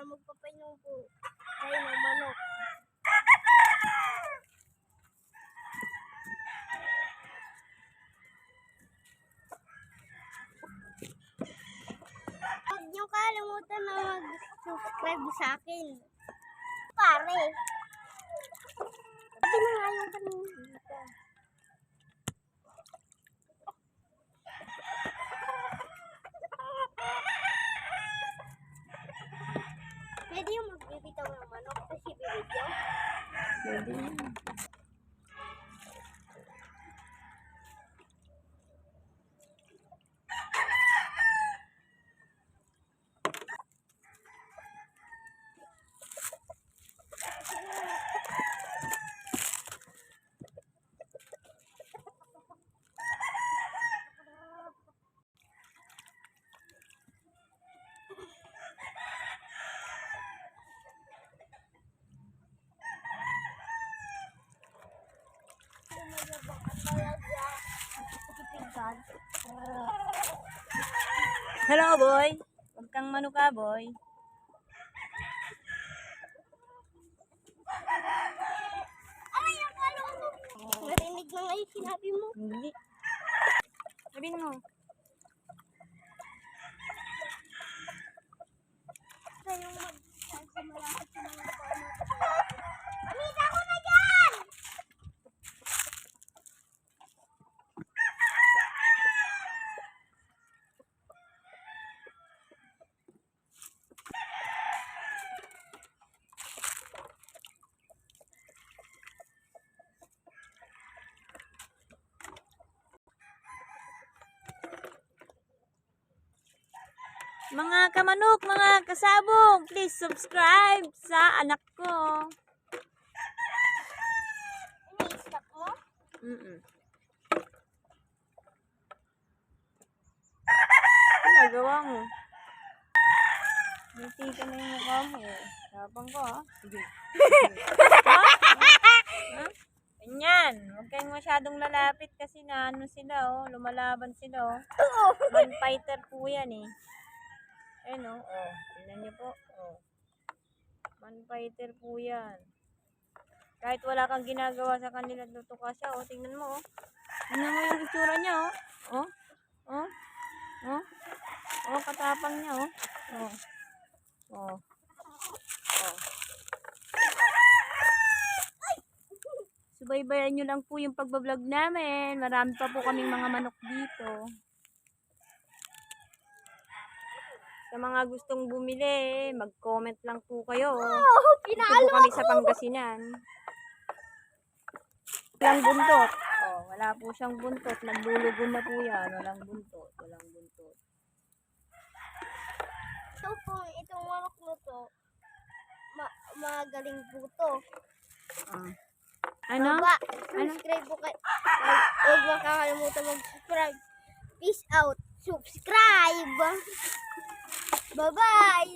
magpapainom po tayo ng manok. Huwag niyo kalimutan na mag-subscribe sa akin. Pare. Pati na nga yung kanina. Pwede yung magbibitaw ng manok kasi bibidyo? Pwede. Hello, boy. Huwag kang manuka, boy. Ay, ang kalunok! Narinig na nga yung sinabi mo. Hindi. Sabihin mo. Kayong mag-malapit sa mga paano. Mamita ko na dyan! Mga kamanok, mga kasabog, please subscribe sa anak ko. Ini-stop mo? Ano nagawa mo? Ngiti ka na yung mukha mo. Tapang ko, ha? Sige. Ha? Ganyan. Huwag kayong masyadong lalapit kasi na ano sila, oh. Lumalaban sila, oh. Man fighter po yan, eh. Ayun, oh. Oh. Tingnan niyo po. Oh. Man fighter po yan. Kahit wala kang ginagawa sa kanila, tutuka siya, oh. Tingnan mo, oh. Tingnan mo yung itsura niya, oh. Oh. Oh. Oh. Oh, katapang niya, oh. Oh. Oh. Oh. Subaybayan nyo lang po yung pagbablog namin. Marami pa po kaming mga manok dito. Sa mga gustong bumili, mag-comment lang po kayo. Dito po kami sa Pangasinan. Walang buntot. Oh, wala po siyang buntot. Naglulugon na po yan. Walang buntot. Walang buntot. So po, itong manok mo to, magaling po to. Ano? Baba, subscribe po kayo. Huwag makakalimutan mag-subscribe. Peace out. Subscribe. Bye-bye.